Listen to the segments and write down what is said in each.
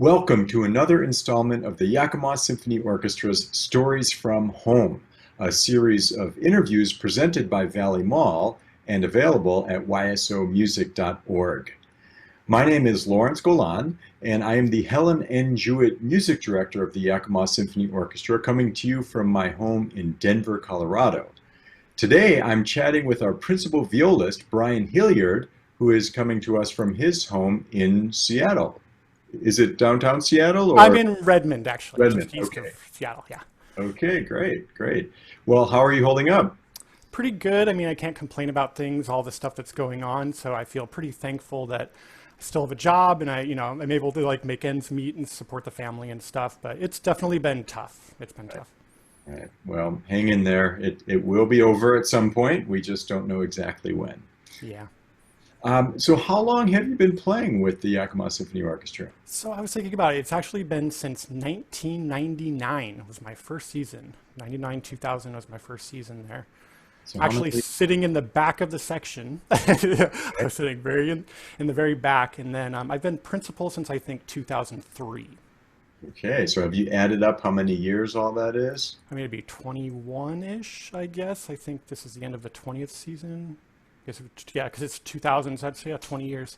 Welcome to another installment of the Yakima Symphony Orchestra's Stories from Home, a series of interviews presented by Valley Mall and available at ysomusic.org. My name is Lawrence Golan, and I am the Helen N. Jewett Music Director of the Yakima Symphony Orchestra, coming to you from my home in Denver, Colorado. Today, I'm chatting with our principal violist, Brian Hillyard, who is coming to us from his home in Seattle. Is it downtown Seattle or? I'm in Redmond, actually, Redmond? just east Okay. of Seattle. Yeah, Okay, great. Well, how are you holding up? pretty good. I mean, I can't complain about things, all the stuff that's going on. So I feel pretty thankful that I still have a job and I'm able to like make ends meet and support the family and stuff. But it's definitely been tough. It's been tough. All right. Well, hang in there. It will be over at some point. We just don't know exactly when. Yeah. So how long have you been playing with the Yakima Symphony Orchestra? So I was thinking about it. It's actually been since 1999 was my first season. 99, 2000 was my first season there. So how Actually many? sitting in the back of the section. I was sitting very in the very back. And then I've been principal since I think 2003. Okay, so have you added up how many years all that is? I mean, it'd be 21-ish, I guess. I think this is the end of the 20th season. Yeah, because it's 2000, so that's, yeah, 20 years.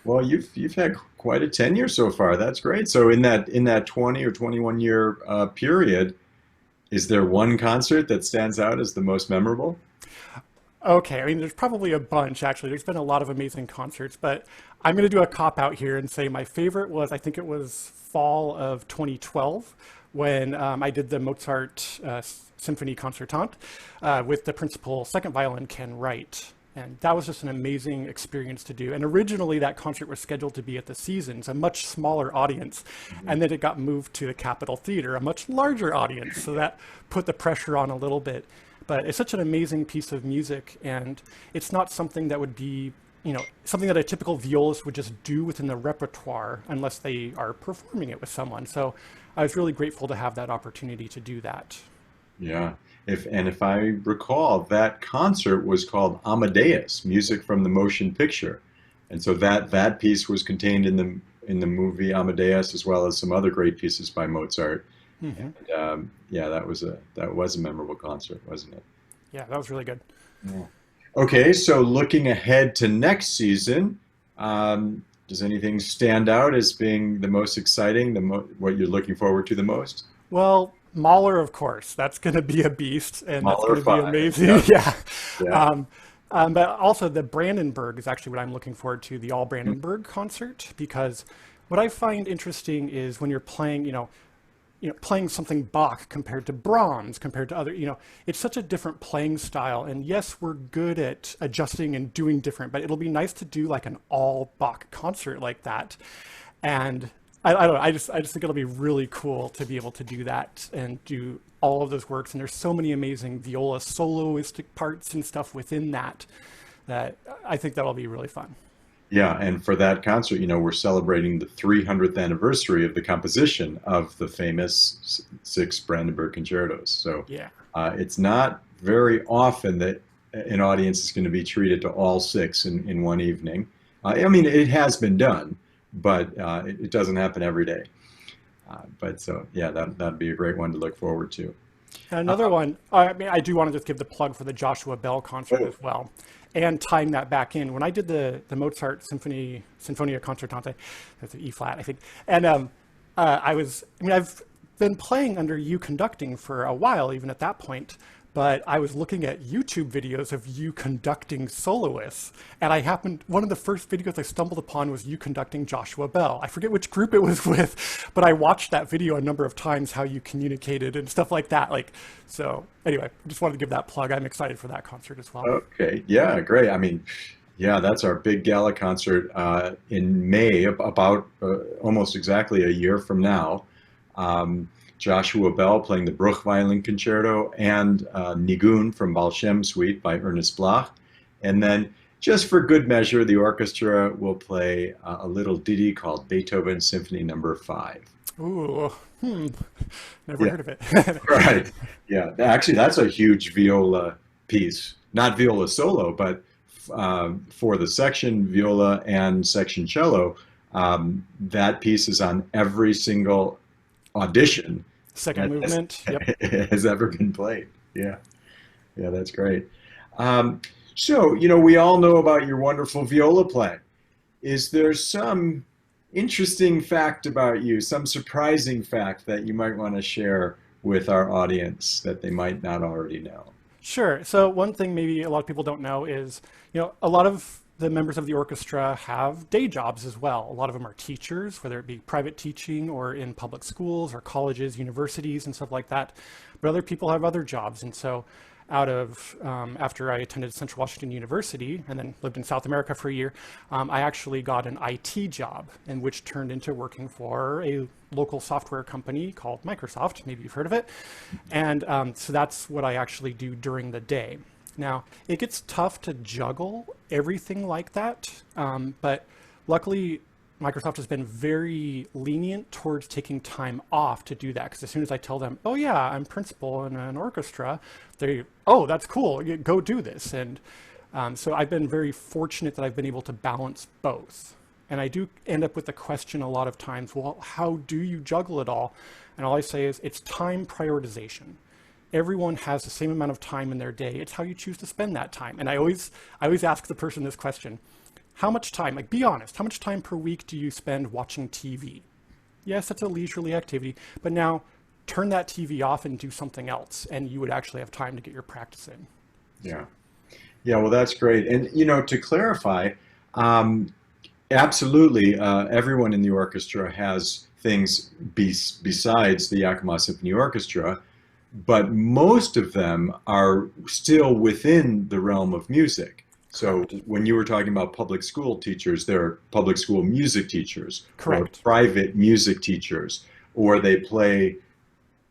Well, you've had quite a tenure so far. That's great. So in that 20 or 21 year period, is there one concert that stands out as the most memorable? Okay, I mean, there's probably a bunch, actually. There's been a lot of amazing concerts, but I'm going to do a cop out here and say my favorite was, I think it was fall of 2012 when I did the Mozart Symphony Concertante with the principal second violin, Ken Wright. And that was just an amazing experience to do. And originally that concert was scheduled to be at the Seasons, a much smaller audience. And then it got moved to the Capitol Theater, a much larger audience. So that put the pressure on a little bit. But it's such an amazing piece of music. And it's not something that would be, something that a typical violist would just do within the repertoire unless they are performing it with someone. So I was really grateful to have that opportunity to do that. Yeah. If I recall, that concert was called Amadeus, music from the motion picture. And so that piece was contained in the movie Amadeus, as well as some other great pieces by Mozart. Hmm. And yeah, that was a memorable concert, wasn't it? Yeah, that was really good. Yeah. Okay, so looking ahead to next season, does anything stand out as being the most exciting, what you're looking forward to the most? Well, Mahler, of course, that's going to be a beast, and that's Mahler going to be 5. amazing. Yeah. Yeah. Yeah. But also the Brandenburg is actually what I'm looking forward to, the All Brandenburg concert, because what I find interesting is when you're playing, playing something Bach compared to Brahms, compared to other, it's such a different playing style. And yes, we're good at adjusting and doing different, but it'll be nice to do like an all Bach concert like that. And I don't know, I just think it'll be really cool to be able to do that and do all of those works. And there's so many amazing viola soloistic parts and stuff within that that I think that'll be really fun. Yeah, and for that concert, we're celebrating the 300th anniversary of the composition of the famous six Brandenburg concertos. So Yeah. it's not very often that an audience is going to be treated to all six in one evening. I mean, it has been done, but it doesn't happen every day. But so, yeah, that'd be a great one to look forward to. And another one, I mean, I do want to just give the plug for the Joshua Bell concert Oh, as well. And tying that back in, when I did the Mozart Sinfonia Concertante, that's an E flat, I think. And I've been playing under you conducting for a while, even at that point. But I was looking at YouTube videos of you conducting soloists. And one of the first videos I stumbled upon was you conducting Joshua Bell. I forget which group it was with, but I watched that video a number of times, how you communicated and stuff like that. So anyway, I just wanted to give that plug. I'm excited for that concert as well. okay, yeah, great. I mean, yeah, that's our big gala concert in May, about almost exactly a year from now. Joshua Bell playing the Bruch Violin Concerto and Nigun from Balshem Suite by Ernest Bloch. And then, just for good measure, the orchestra will play a little ditty called Beethoven Symphony Number 5. Ooh, never Yeah, heard of it. right. Yeah, actually, that's a huge viola piece. Not viola solo, but for the section viola and section cello, That piece is on every single audition Second that movement. Yep. has ever been played. Yeah, yeah, that's great. Um, so, we all know about your wonderful viola playing. Is there some interesting fact about you, some surprising fact that you might want to share with our audience that they might not already know? Sure. So one thing maybe a lot of people don't know is, a lot of the members of the orchestra have day jobs as well. A lot of them are teachers, whether it be private teaching or in public schools or colleges, universities, and stuff like that. But other people have other jobs. And so after I attended Central Washington University and then lived in South America for a year, I actually got an IT job, and which turned into working for a local software company called Microsoft. Maybe you've heard of it. And so that's what I actually do during the day. Now, it gets tough to juggle everything like that, but luckily, Microsoft has been very lenient towards taking time off to do that. Because as soon as I tell them, oh yeah, I'm principal in an orchestra, oh, that's cool, go do this. And so I've been very fortunate that I've been able to balance both. And I do end up with the question a lot of times, well, how do you juggle it all? And all I say is it's time prioritization. Everyone has the same amount of time in their day. It's how you choose to spend that time. And I always ask the person this question. How much time, like be honest, how much time per week do you spend watching TV? Yes, that's a leisurely activity, but now turn that TV off and do something else, and you would actually have time to get your practice in. Yeah. Yeah, well, that's great. And, to clarify, absolutely, everyone in the orchestra has things besides the Yakima Symphony Orchestra, but most of them are still within the realm of music. So when you were talking about public school teachers, they're public school music teachers, Correct. or private music teachers, or they play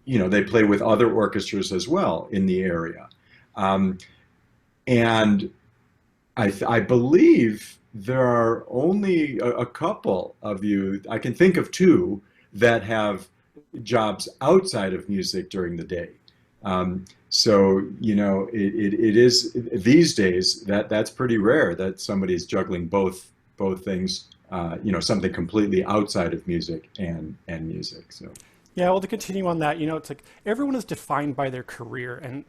with other orchestras as well in the area. And I believe there are only a couple of you, I can think of two, that have jobs outside of music during the day. So, it is these days that's pretty rare that somebody's juggling both things, something completely outside of music and music. So. Yeah, well, to continue on that, it's like everyone is defined by their career. And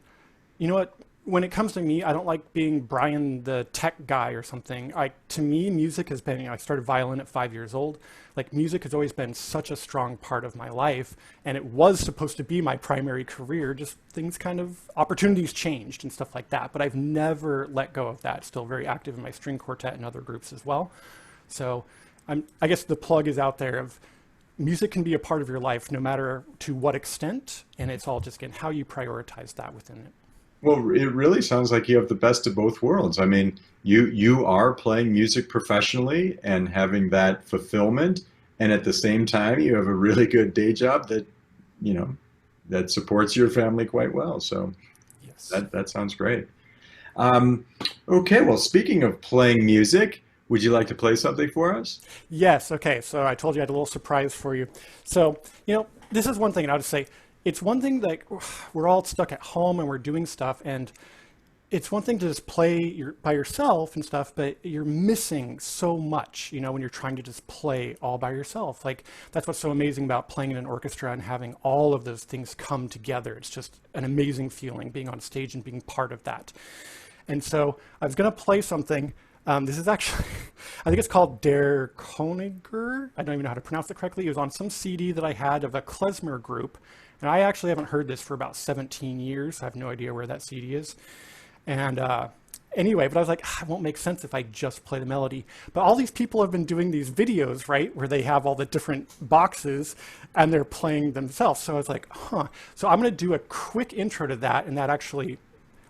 you know what? When it comes to me, I don't like being Brian the tech guy or something. To me, music has been, I started violin at 5 years old. Like music has always been such a strong part of my life. And it was supposed to be my primary career. Just things opportunities changed and stuff like that. But I've never let go of that. Still very active in my string quartet and other groups as well. So I guess the plug is out there of music can be a part of your life no matter to what extent. And it's all just, again, how you prioritize that within it. Well, it really sounds like you have the best of both worlds. I mean, you are playing music professionally and having that fulfillment, and at the same time, you have a really good day job that supports your family quite well. So, Yes. that sounds great. Okay, well, speaking of playing music, would you like to play something for us? Yes. Okay. So I told you I had a little surprise for you. So, this is one thing, and I would say it's one thing that we're all stuck at home and we're doing stuff, and it's one thing to just play by yourself and stuff, but you're missing so much, when you're trying to just play all by yourself. Like that's what's so amazing about playing in an orchestra and having all of those things come together. It's just an amazing feeling being on stage and being part of that. And so I was going to play something. This is actually, I think it's called Der Koniger. I don't even know how to pronounce it correctly. It was on some CD that I had of a klezmer group. And I actually haven't heard this for about 17 years. I have no idea where that CD is. And anyway, but I was like, it won't make sense if I just play the melody. But all these people have been doing these videos, right, where they have all the different boxes and they're playing themselves. So I was like, So I'm going to do a quick intro to that, and that actually,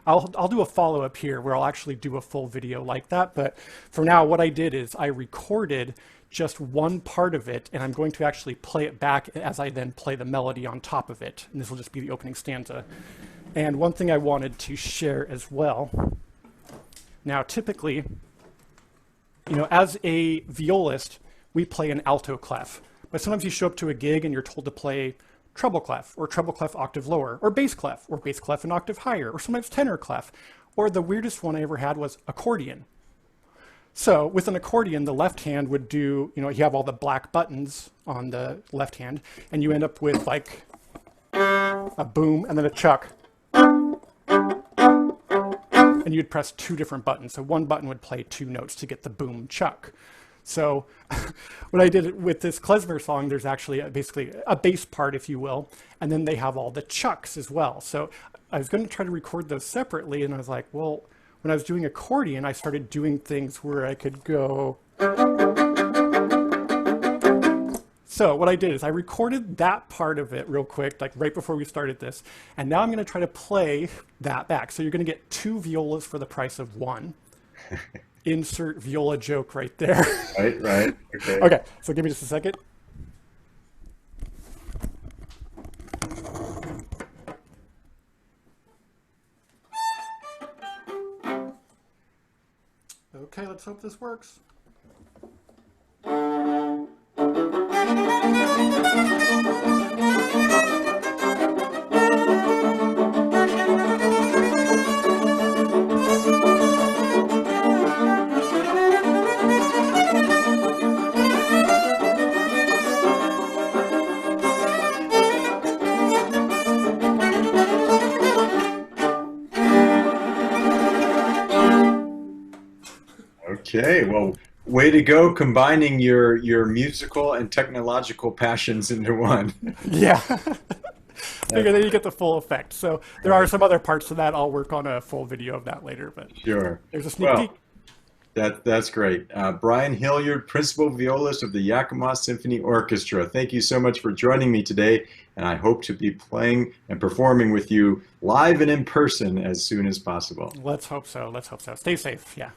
I'll do a follow-up here where I'll actually do a full video like that. But for now, what I did is I recorded just one part of it, and I'm going to actually play it back as I then play the melody on top of it. And this will just be the opening stanza. And one thing I wanted to share as well. Now, typically, as a violist, we play an alto clef. But sometimes you show up to a gig and you're told to play treble clef, or treble clef octave lower, or bass clef an octave higher, or sometimes tenor clef. Or the weirdest one I ever had was accordion. So with an accordion, the left hand would do, you have all the black buttons on the left hand, and you end up with like a boom and then a chuck. And you'd press two different buttons. So one button would play two notes to get the boom chuck. So what I did with this klezmer song, there's actually basically a bass part, if you will, and then they have all the chucks as well. So I was going to try to record those separately, and I was like, well, when I was doing accordion, I started doing things where I could go. So what I did is I recorded that part of it real quick, like right before we started this, and now I'm going to try to play that back. So you're going to get two violas for the price of one. Insert viola joke right there. Right. Okay. Okay, so give me just a second. Okay, let's hope this works. Okay, well, way to go combining your musical and technological passions into one. Yeah. Figure then you get the full effect. So there are some other parts to that. I'll work on a full video of that later, but Sure. there's a sneak peek. That's great. Brian Hillyard, principal violist of the Yakima Symphony Orchestra. Thank you so much for joining me today, and I hope to be playing and performing with you live and in person as soon as possible. Let's hope so. Let's hope so. Stay safe. Yeah.